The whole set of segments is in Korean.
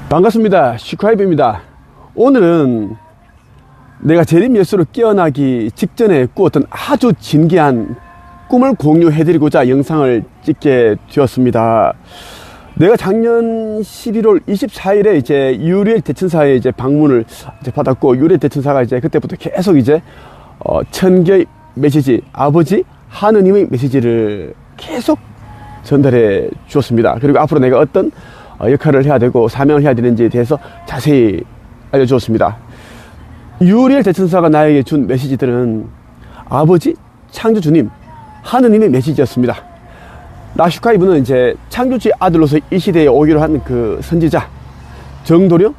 반갑습니다. 슈카이브입니다. 오늘은 내가 재림예수로 깨어나기 직전에 꾸었던 아주 진기한 꿈을 공유해드리고자 영상을 찍게 되었습니다. 내가 작년 11월 24일에 이제 유리엘 대천사의 이제 방문을 받았고, 유리엘 대천사가 이제 그때부터 계속 이제 천개의 메시지, 아버지 하느님의 메시지를 계속 전달해 주었습니다. 그리고 앞으로 내가 어떤 역할을 해야 되고 사명을 해야 되는지에 대해서 자세히 알려주었습니다. 유리엘 대천사가 나에게 준 메시지들은 아버지 창조주님 하느님의 메시지였습니다. 나슈카이브는 이제 창조주의 아들로서 이 시대에 오기로 한 그 선지자 정도령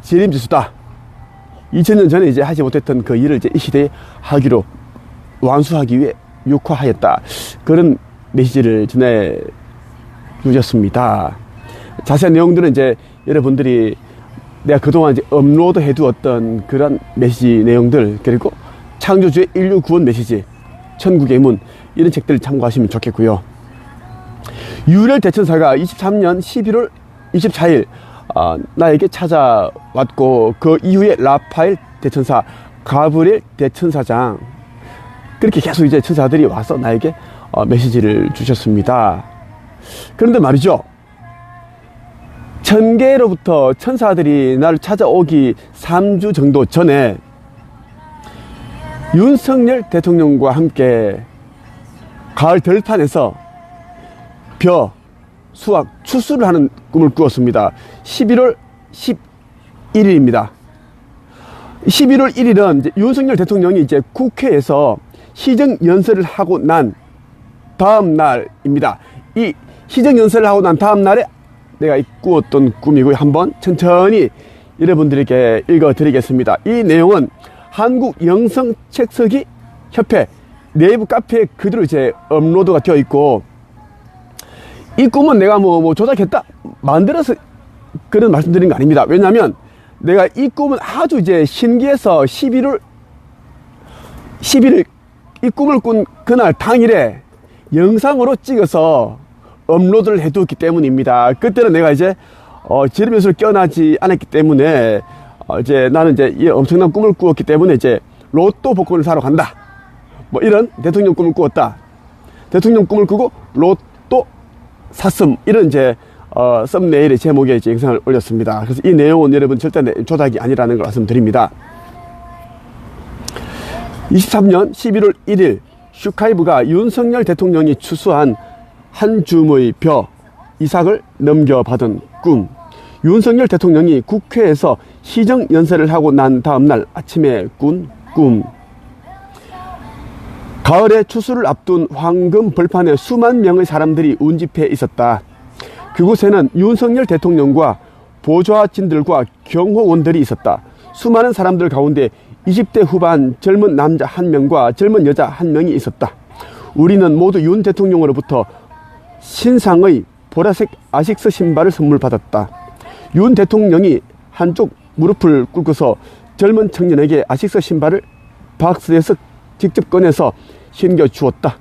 재림지수다. 2000년 전에 이제 하지 못했던 그 일을 이제 이 시대에 하기로 완수하기 위해 육화하였다. 그런 메시지를 전해 주셨습니다. 자세한 내용들은 이제 여러분들이 내가 그동안 이제 업로드 해두었던 그런 메시지 내용들, 그리고 창조주의 인류 구원 메시지, 천국의 문, 이런 책들을 참고하시면 좋겠고요. 유리엘 대천사가 23년 11월 24일 나에게 찾아왔고, 그 이후에 라파엘 대천사, 가브리엘 대천사장, 그렇게 계속 이제 천사들이 와서 나에게 메시지를 주셨습니다. 그런데 말이죠, 천계로부터 천사들이 나를 찾아오기 3주 정도 전에 윤석열 대통령과 함께 가을 들판에서 벼, 수확, 추수를 하는 꿈을 꾸었습니다. 11월 11일입니다. 11월 1일은 이제 윤석열 대통령이 이제 국회에서 시정연설을 하고 난 다음 날입니다. 이 시정연설을 하고 난 다음 날에 내가 꾸었던 꿈이고요. 한번 천천히 여러분들에게 읽어드리겠습니다. 이 내용은 한국영성책서기 협회 네이버 카페에 그대로 이제 업로드가 되어 있고, 이 꿈은 내가 뭐 조작했다, 만들어서 그런 말씀드린 거 아닙니다. 왜냐하면 내가 이 꿈은 아주 이제 신기해서 11월 11일 이 꿈을 꾼 그날 당일에 영상으로 찍어서 업로드를 해두었기 때문입니다. 그때는 내가 이제 재림예수로 깨어나지 않았기 때문에 이제 나는 이제 이 엄청난 꿈을 꾸었기 때문에 이제 로또 복권을 사러 간다, 뭐 이런 대통령 꿈을 꾸었다, 대통령 꿈을 꾸고 로또 샀음, 이런 이제 썸네일의 제목에 이제 영상을 올렸습니다. 그래서 이 내용은 여러분 절대 조작이 아니라는 걸 말씀드립니다. 23년 11월 1일 슈카이브가 윤석열 대통령이 추수한 한 줌의 벼, 이삭을 넘겨받은 꿈. 윤석열 대통령이 국회에서 시정연설을 하고 난 다음날 아침에 꾼 꿈. 가을에 추수를 앞둔 황금 벌판에 수만 명의 사람들이 운집해 있었다. 그곳에는 윤석열 대통령과 보좌진들과 경호원들이 있었다. 수많은 사람들 가운데 20대 후반 젊은 남자 한 명과 젊은 여자 한 명이 있었다. 우리는 모두 윤 대통령으로부터 신상의 보라색 아식스 신발을 선물 받았다. 윤 대통령이 한쪽 무릎을 꿇고서 젊은 청년에게 아식스 신발을 박스에서 직접 꺼내서 신겨 주었다.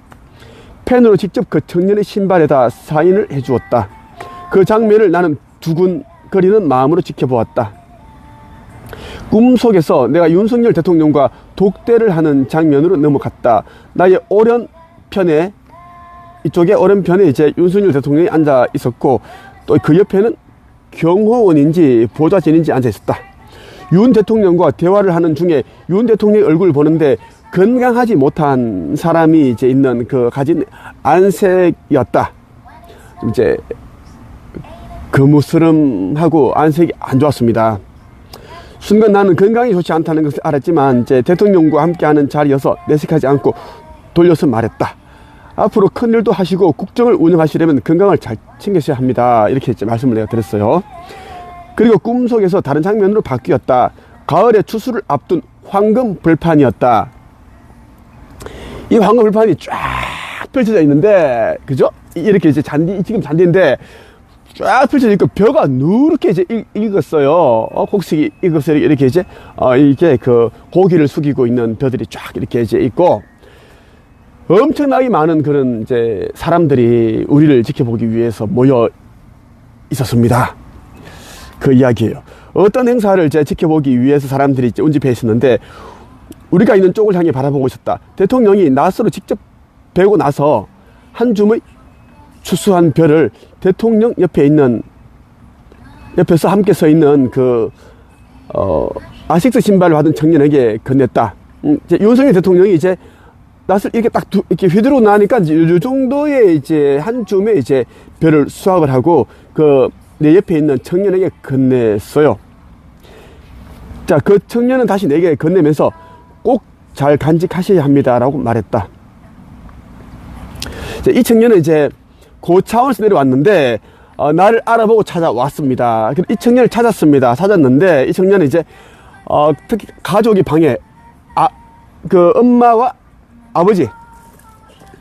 펜으로 직접 그 청년의 신발에다 사인을 해 주었다. 그 장면을 나는 두근거리는 마음으로 지켜보았다. 꿈속에서 내가 윤석열 대통령과 독대를 하는 장면으로 넘어갔다. 나의 오른편에, 이쪽에 오른편에 이제 윤석열 대통령이 앉아 있었고, 또 그 옆에는 경호원인지 보좌진인지 앉아 있었다. 윤 대통령과 대화를 하는 중에 윤 대통령의 얼굴을 보는데 건강하지 못한 사람이 이제 있는 그 가진 안색이었다. 좀 이제 거무스름하고 안색이 안 좋았습니다. 순간 나는 건강이 좋지 않다는 것을 알았지만 이제 대통령과 함께하는 자리여서 내색하지 않고 돌려서 말했다. 앞으로 큰 일도 하시고 국정을 운영하시려면 건강을 잘 챙기셔야 합니다. 이렇게 이제 말씀을 내가 드렸어요. 그리고 꿈속에서 다른 장면으로 바뀌었다. 가을에 추수를 앞둔 황금 벌판이었다. 이 황금 벌판이 쫙 펼쳐져 있는데, 그죠? 이렇게 이제 지금 잔디인데 쫙 펼쳐져 있고 벼가 누렇게 이제 익었어요. 곡식이 익었어요. 이렇게 이제 이게 그 고기를 숙이고 있는 벼들이 쫙 이렇게 이제 있고, 엄청나게 많은 그런 이제 사람들이 우리를 지켜보기 위해서 모여 있었습니다. 그 이야기예요. 어떤 행사를 이제 지켜보기 위해서 사람들이 이제 운집해 있었는데 우리가 있는 쪽을 향해 바라보고 있었다. 대통령이 낫으로 직접 베고 나서 한 줌의 추수한 별을 대통령 옆에 있는, 옆에서 함께 서 있는 아식스 신발을 받은 청년에게 건넸다. 이제 윤석열 대통령이 이제 낫을 이렇게 딱 이렇게 휘두르고 나니까 이 정도의 이제 한 줌의 이제 별을 수확을 하고 내 옆에 있는 청년에게 건넸어요. 자, 그 청년은 다시 내게 건네면서 꼭 잘 간직하셔야 합니다라고 말했다. 이 청년은 이제 고차원에서 내려왔는데 나를 알아보고 찾아왔습니다. 이 청년을 찾았는데 이 청년은 이제 특히 가족이 방에 엄마와 아버지,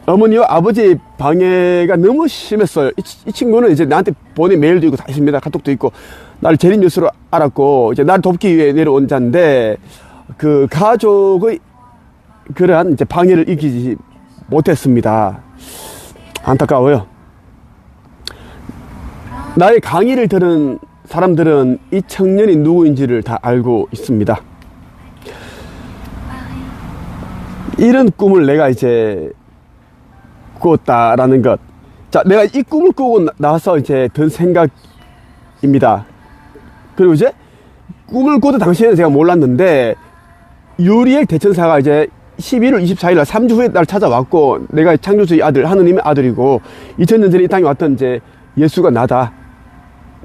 어머니와 아버지 방해가 너무 심했어요. 이 친구는 이제 나한테 보낸 메일도 있고 다 있습니다. 카톡도 있고 나를 재림 뉴스로 알았고 이제 나를 돕기 위해 내려온 자인데 그 가족의 그러한 이제 방해를 이기지 못했습니다. 안타까워요. 나의 강의를 들은 사람들은 이 청년이 누구인지를 다 알고 있습니다. 이런 꿈을 내가 이제 꾸었다라는 것. 자, 내가 이 꿈을 꾸고 나서 이제 든 생각입니다. 그리고 이제 꿈을 꾸던 당시에는 제가 몰랐는데 유리엘 대천사가 이제 11월 24일 날 3주 후에 날 찾아왔고 내가 창조주의 아들, 하느님의 아들이고 2000년 전에 이 땅에 왔던 이제 예수가 나다.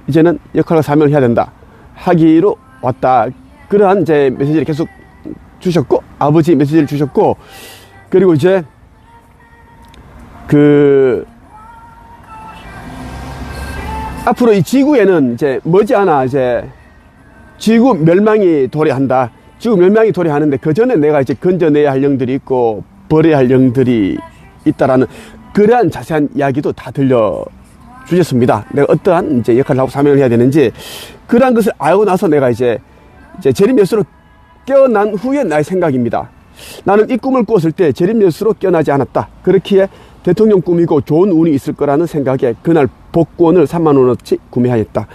이제는 역할과 사명을 해야 된다. 하기로 왔다. 그러한 이제 메시지를 계속 주셨고, 아버지 메시지를 주셨고, 그리고 이제 앞으로 이 지구에는 이제 머지않아 이제 지구 멸망이 도래한다. 지구 멸망이 도래하는데 그 전에 내가 이제 건져내야 할 영들이 있고 버려야 할 영들이 있다라는 그러한 자세한 이야기도 다 들려주셨습니다. 내가 어떠한 이제 역할을 하고 사명을 해야 되는지 그러한 것을 알고 나서 내가 이제 재림 예수로 깨어난 후에 나의 생각입니다. 나는 이 꿈을 꾸었을 때 재림 예수로 깨어나지 않았다. 그렇기에 대통령 꿈이고 좋은 운이 있을 거라는 생각에 그날 복권을 3만원어치 구매하였다.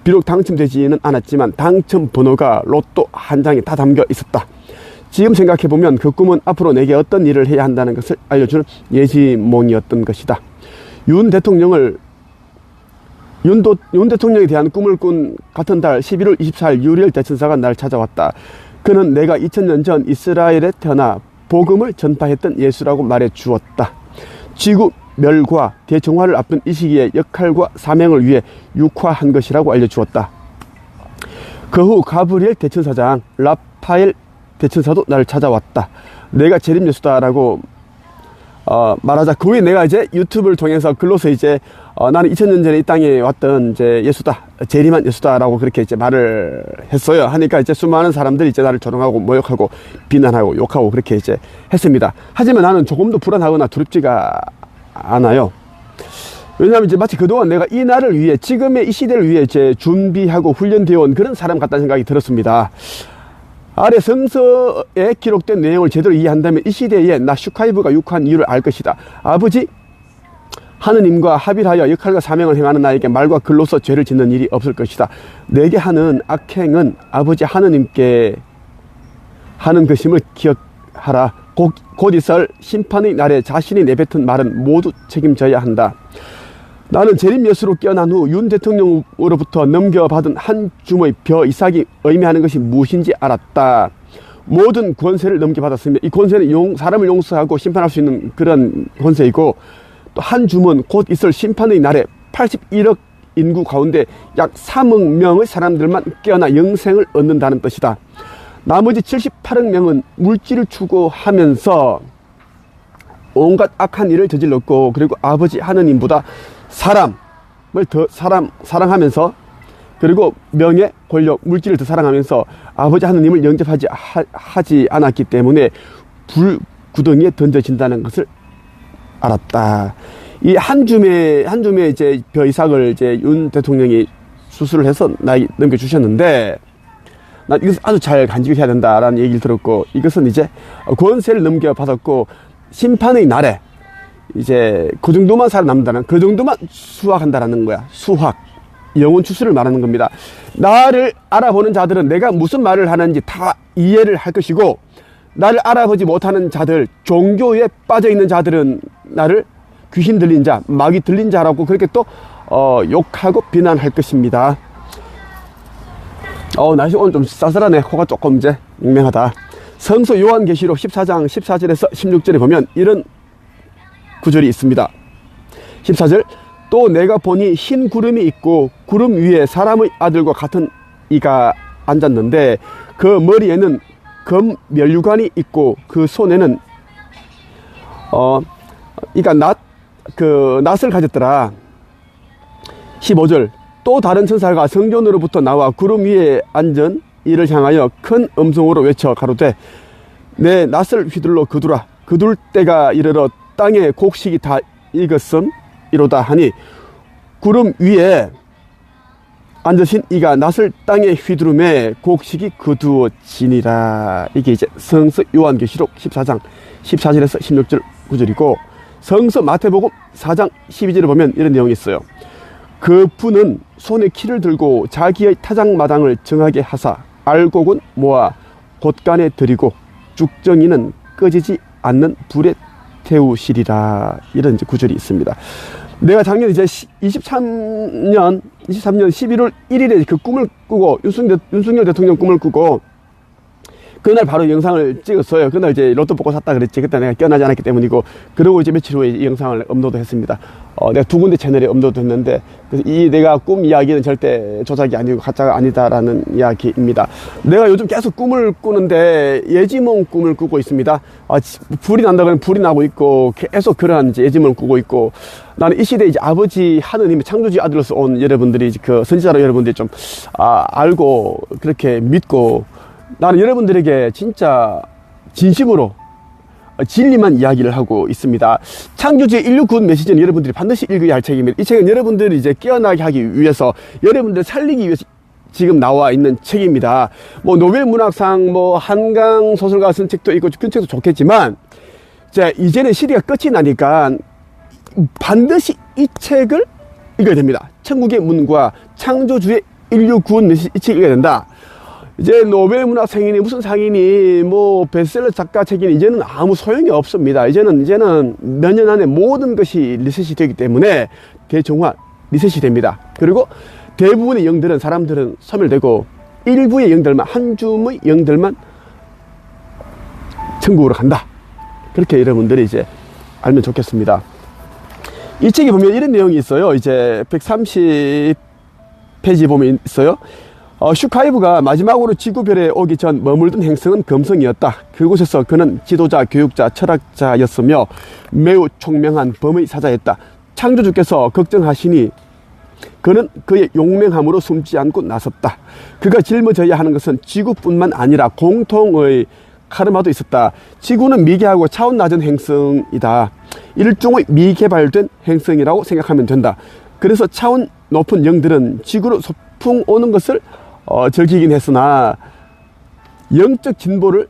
비록 당첨되지는 않았지만 당첨 번호가 로또 한 장에 다 담겨 있었다. 지금 생각해보면 그 꿈은 앞으로 내게 어떤 일을 해야 한다는 것을 알려주는 예지몽이었던 것이다. 윤 대통령에 대한 꿈을 꾼 같은 달 11월 24일 유리엘 대천사가 날 찾아왔다. 그는 내가 2000년 전 이스라엘에 태어나 복음을 전파했던 예수라고 말해 주었다. 지구 멸과 대정화를 앞둔 이 시기에 역할과 사명을 위해 육화한 것이라고 알려주었다. 그 후 가브리엘 대천사장, 라파엘 대천사도 나를 찾아왔다. 내가 재림 예수다라고 말하자 그 후에 내가 이제 유튜브를 통해서 글로서 이제 나는 2000년 전에 이 땅에 왔던 이제 예수다, 재림한 예수다라고 그렇게 이제 말을 했어요. 하니까 이제 수많은 사람들이 이제 나를 조롱하고 모욕하고 비난하고 욕하고 그렇게 이제 했습니다. 하지만 나는 조금도 불안하거나 두렵지가 않아요. 왜냐하면 이제 마치 그동안 내가 이 날을 위해, 지금의 이 시대를 위해 이제 준비하고 훈련되어 온 그런 사람 같다는 생각이 들었습니다. 아래 성서에 기록된 내용을 제대로 이해한다면 이 시대에 나 슈카이브가 육화한 이유를 알 것이다. 아버지 하느님과 합일하여 역할과 사명을 행하는 나에게 말과 글로서 죄를 짓는 일이 없을 것이다. 내게 하는 악행은 아버지 하느님께 하는 것임을 기억하라. 곧 있을 심판의 날에 자신이 내뱉은 말은 모두 책임져야 한다. 나는 재림 예수로 깨어난 후 윤 대통령으로부터 넘겨받은 한 줌의 벼 이삭이 의미하는 것이 무엇인지 알았다. 모든 권세를 넘겨받았습니다. 이 권세는 사람을 용서하고 심판할 수 있는 그런 권세이고, 또 한 줌은 곧 있을 심판의 날에 81억 인구 가운데 약 3억 명의 사람들만 깨어나 영생을 얻는다는 뜻이다. 나머지 78억 명은 물질을 추구하면서 온갖 악한 일을 저질렀고, 그리고 아버지 하느님보다 사람을 더 사랑하면서, 그리고 명예, 권력, 물질을 더 사랑하면서 아버지 하느님을 영접하지 않았기 때문에 불구덩이에 던져진다는 것을 알았다. 이 한 줌의 이제 벼 이삭을 이제 윤 대통령이 수술을 해서 나에게 넘겨주셨는데, 난 이것을 아주 잘 간직해야 된다라는 얘기를 들었고, 이것은 이제 권세를 넘겨받았고, 심판의 날에 이제 그 정도만 살아남는다는, 그 정도만 수확한다라는 거야. 수확. 영혼 추수를 말하는 겁니다. 나를 알아보는 자들은 내가 무슨 말을 하는지 다 이해를 할 것이고, 나를 알아보지 못하는 자들, 종교에 빠져있는 자들은 나를 귀신 들린 자, 마귀 들린 자라고 그렇게 또 욕하고 비난할 것입니다. 날씨 오늘 좀 쌀쌀하네. 코가 조금 이제 맹맹하다. 성서 요한계시록 14장 14절에서 16절에 보면 이런 구절이 있습니다. 14절, 또 내가 보니 흰 구름이 있고 구름 위에 사람의 아들과 같은 이가 앉았는데 그 머리에는 검 면류관이 있고 그 손에는 이가 낫을 가졌더라. 15절, 또 다른 천사가 성전으로부터 나와 구름 위에 앉은 이를 향하여 큰 음성으로 외쳐 가로되 내 낫을 휘둘러 그두라. 그둘 때가 이르러 땅에 곡식이 다 익었음 이로다 하니 구름 위에 앉으신 이가 낫을 땅에 휘두르매 곡식이 거두어지니라. 이게 이제 성서 요한계시록 14장 14절에서 16절 구절이고, 성서 마태복음 4장 12절을 보면 이런 내용이 있어요. 그 분은 손에 키를 들고 자기의 타작마당을 정하게 하사 알곡은 모아 곳간에 들이고 죽정이는 꺼지지 않는 불에 태우시리라. 이런 이제 구절이 있습니다. 내가 작년 이제 23년 11월 1일에 그 꿈을 꾸고 윤석열 대통령 꿈을 꾸고 그날 바로 영상을 찍었어요. 그날 이제 로또 뽑고 샀다 그랬지. 그때 내가 깨어나지 않았기 때문이고, 그러고 이제 며칠 후에 이 영상을 업로드 했습니다. 내가 2군데 채널에 업로드 했는데, 그래서 이 내가 꿈 이야기는 절대 조작이 아니고 가짜가 아니다라는 이야기입니다. 내가 요즘 계속 꿈을 꾸는데 예지몽 꿈을 꾸고 있습니다. 불이 난다 그러면 불이 나고 있고, 계속 그러한 이제 예지몽을 꾸고 있고, 나는 이 시대에 이제 아버지 하느님의 창조주의 아들로서 온 여러분들이, 그 선지자로 여러분들이 좀 알고 그렇게 믿고, 나는 여러분들에게 진짜 진심으로 진리만 이야기를 하고 있습니다. 창조주의 인류 구원 메시지는 여러분들이 반드시 읽어야 할 책입니다. 이 책은 여러분들이 이제 깨어나게 하기 위해서, 여러분들 살리기 위해서 지금 나와 있는 책입니다. 뭐 노벨 문학상, 뭐 한강 소설가 쓴 책도 있고 그 책도 좋겠지만, 이제는 시대가 끝이 나니까 반드시 이 책을 읽어야 됩니다. 천국의 문과 창조주의 인류 구원 메시지, 이 책을 읽어야 된다. 이제 노벨 문학상이니 무슨 상이니 뭐 베스트셀러 작가 책이니 이제는 아무 소용이 없습니다. 이제는 몇 년 안에 모든 것이 리셋이 되기 때문에 대중화 리셋이 됩니다. 그리고 대부분의 영들은, 사람들은 소멸되고 일부의 영들만, 한 줌의 영들만 천국으로 간다. 그렇게 여러분들이 이제 알면 좋겠습니다. 이 책에 보면 이런 내용이 있어요. 이제 130페이지 보면 있어요. 슈카이브가 마지막으로 지구별에 오기 전 머물던 행성은 금성이었다. 그곳에서 그는 지도자, 교육자, 철학자였으며 매우 총명한 범의 사자였다. 창조주께서 걱정하시니 그는 그의 용맹함으로 숨지 않고 나섰다. 그가 짊어져야 하는 것은 지구뿐만 아니라 공통의 카르마도 있었다. 지구는 미개하고 차원 낮은 행성이다. 일종의 미개발된 행성이라고 생각하면 된다. 그래서 차원 높은 영들은 지구로 소풍 오는 것을 즐기긴 했으나 영적 진보를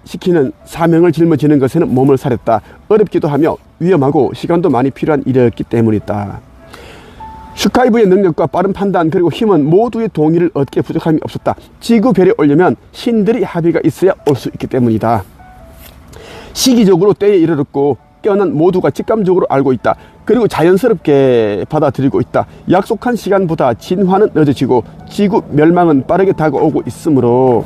시키는 사명을 짊어지는 것에는 몸을 사렸다. 어렵기도 하며 위험하고 시간도 많이 필요한 일이었기 때문이다. 슈카이브의 능력과 빠른 판단 그리고 힘은 모두의 동의를 얻기에 부족함이 없었다. 지구별에 오려면 신들의 합의가 있어야 올 수 있기 때문이다. 시기적으로 때에 이르렀고 깨어난 모두가 직감적으로 알고 있다. 그리고 자연스럽게 받아들이고 있다. 약속한 시간보다 진화는 늦어지고 지구 멸망은 빠르게 다가오고 있으므로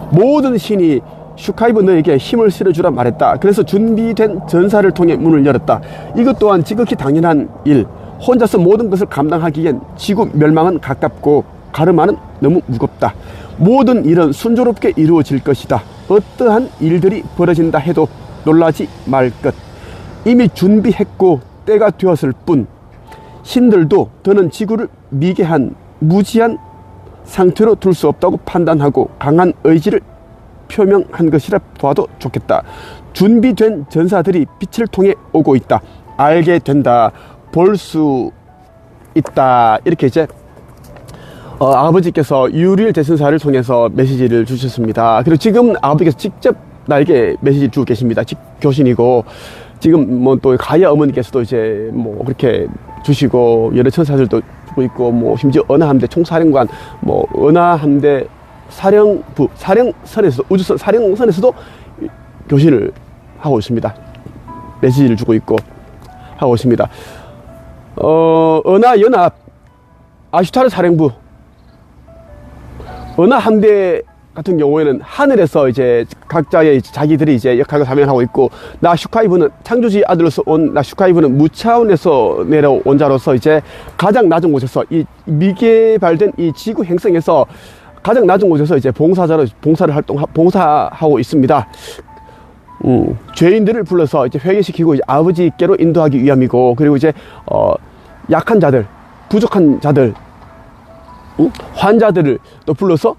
모든 신이 슈카이브 너에게 힘을 실어주라 말했다. 그래서 준비된 전사를 통해 문을 열었다. 이것 또한 지극히 당연한 일. 혼자서 모든 것을 감당하기엔 지구 멸망은 가깝고 가르마는 너무 무겁다. 모든 일은 순조롭게 이루어질 것이다. 어떠한 일들이 벌어진다 해도 놀라지 말 것. 이미 준비했고 때가 되었을 뿐. 신들도 더는 지구를 미개한 무지한 상태로 둘 수 없다고 판단하고 강한 의지를 표명한 것이라 봐도 좋겠다. 준비된 전사들이 빛을 통해 오고 있다. 알게 된다. 볼 수 있다. 이렇게 이제 아버지께서 유리엘 대천사를 통해서 메시지를 주셨습니다. 그리고 지금 아버지께서 직접 나에게 메시지를 주고 계십니다. 교신이고 지금 뭐 또 가야 어머니께서도 이제 뭐 그렇게 주시고 여러 천사들도 주고 있고, 뭐 심지어 은하함대 총사령관, 뭐 은하함대 사령부, 사령선에서도, 우주선 사령선에서도 교신을 하고 있습니다. 메시지를 주고 있고 하고 있습니다. 은하연합 아슈타르 사령부, 은하함대 같은 경우에는 하늘에서 이제 각자의 자기들이 이제 역할을 사명을 하고 있고, 나 슈카이브는 창조주의 아들로서 온 나 슈카이브는 무차원에서 내려온 자로서 이제 가장 낮은 곳에서, 이 미개발된 이 지구 행성에서 가장 낮은 곳에서 이제 봉사자로 봉사하고 있습니다. 죄인들을 불러서 이제 회개시키고 이제 아버지께로 인도하기 위함이고, 그리고 이제 약한 자들, 부족한 자들, 환자들을 또 불러서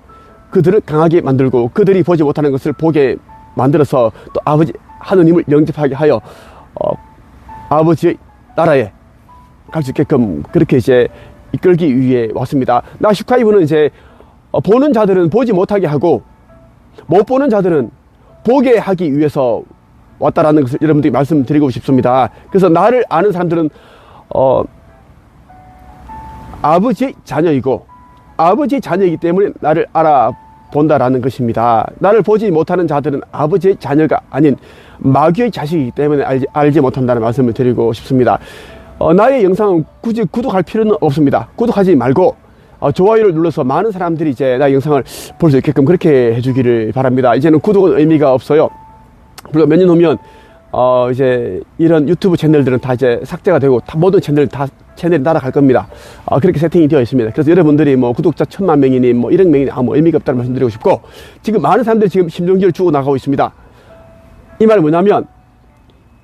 그들을 강하게 만들고, 그들이 보지 못하는 것을 보게 만들어서 또 아버지 하느님을 영접하게 하여 아버지의 나라에 갈 수 있게끔 그렇게 이제 이끌기 위해 왔습니다. 나 슈카이브는 이제 보는 자들은 보지 못하게 하고, 못 보는 자들은 보게 하기 위해서 왔다라는 것을 여러분들이 말씀드리고 싶습니다. 그래서 나를 아는 사람들은 아버지의 자녀이고, 아버지의 자녀이기 때문에 나를 알아본다라는 것입니다. 나를 보지 못하는 자들은 아버지의 자녀가 아닌 마귀의 자식이기 때문에 알지 못한다는 말씀을 드리고 싶습니다. 나의 영상은 굳이 구독할 필요는 없습니다. 구독하지 말고 좋아요를 눌러서 많은 사람들이 이제 나의 영상을 볼 수 있게끔 그렇게 해주기를 바랍니다. 이제는 구독은 의미가 없어요. 물론 몇 년 후면 이제 이런 유튜브 채널들은 다 이제 삭제가 되고, 모든 채널이 날아갈 겁니다. 그렇게 세팅이 되어 있습니다. 그래서 여러분들이 뭐 구독자 1000만 명이니 뭐 1억 명이니 아무 의미가 없다는 말씀드리고 싶고, 지금 많은 사람들이 지금 심정지를 주고 나가고 있습니다. 이 말은 뭐냐면,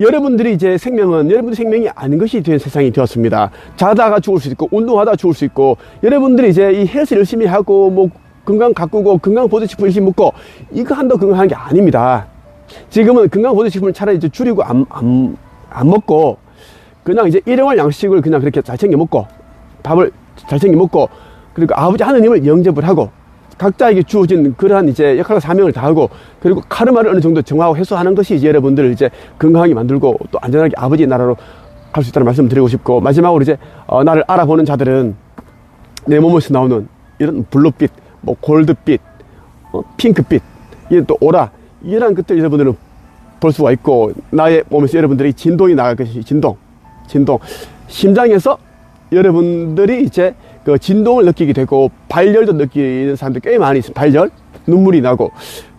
여러분들이 이제 생명은 여러분들 생명이 아닌 것이 된 세상이 되었습니다. 자다가 죽을 수 있고, 운동하다가 죽을 수 있고, 여러분들이 이제 이 헬스 열심히 하고, 뭐 건강 가꾸고, 건강 보조식품 열심히 먹고, 이거 한다고 건강한 게 아닙니다. 지금은 건강 보조식품을 차라리 이제 줄이고 안 먹고, 그냥 이제 일용할 양식을 그냥 그렇게 잘 챙겨 먹고, 밥을 잘 챙겨 먹고, 그리고 아버지 하느님을 영접을 하고, 각자에게 주어진 그러한 이제 역할과 사명을 다하고, 그리고 카르마를 어느 정도 정화하고 해소하는 것이 이제 여러분들을 이제 건강하게 만들고 또 안전하게 아버지의 나라로 갈 수 있다는 말씀을 드리고 싶고, 마지막으로 이제 나를 알아보는 자들은 내 몸에서 나오는 이런 블루빛, 뭐 골드빛, 핑크빛, 이런 또 오라, 이런 것들 여러분들은 볼 수가 있고, 나의 몸에서 여러분들이 진동이 나갈 것이 진동, 심장에서 여러분들이 이제 그 진동을 느끼게 되고, 발열도 느끼는 사람들 꽤 많이 있습니다. 발열, 눈물이 나고,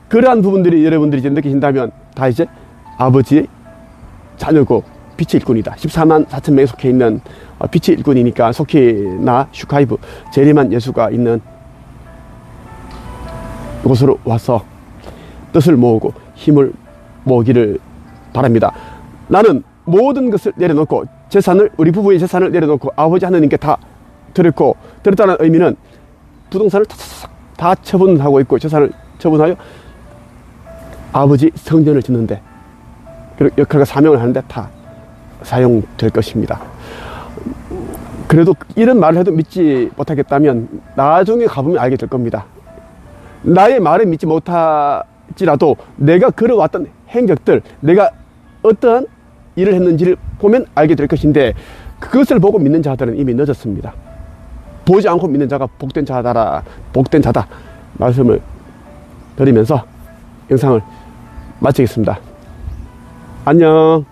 그러한 부분들이 여러분들이 이제 느끼신다면 다 이제 아버지의 자녀고 빛의 일꾼이다. 14만 4천 명에 속해 있는 빛의 일꾼이니까, 속히 나 슈카이브 재림한 예수가 있는 곳으로 와서 뜻을 모으고 힘을 모으기를 바랍니다. 나는 모든 것을 내려놓고, 재산을, 우리 부부의 재산을 내려놓고 아버지 하느님께 다 드렸다는 의미는 부동산을 다 처분하고 있고, 재산을 처분하여 아버지 성전을 짓는데, 그리고 역할과 사명을 하는데 다 사용될 것입니다. 그래도 이런 말을 해도 믿지 못하겠다면 나중에 가보면 알게 될 겁니다. 나의 말을 믿지 못할지라도 내가 걸어왔던 행적들, 내가 어떠한 일을 했는지를 보면 알게 될 것인데, 그것을 보고 믿는 자들은 이미 늦었습니다. 보지 않고 믿는 자가 복된 자다 말씀을 드리면서 영상을 마치겠습니다. 안녕.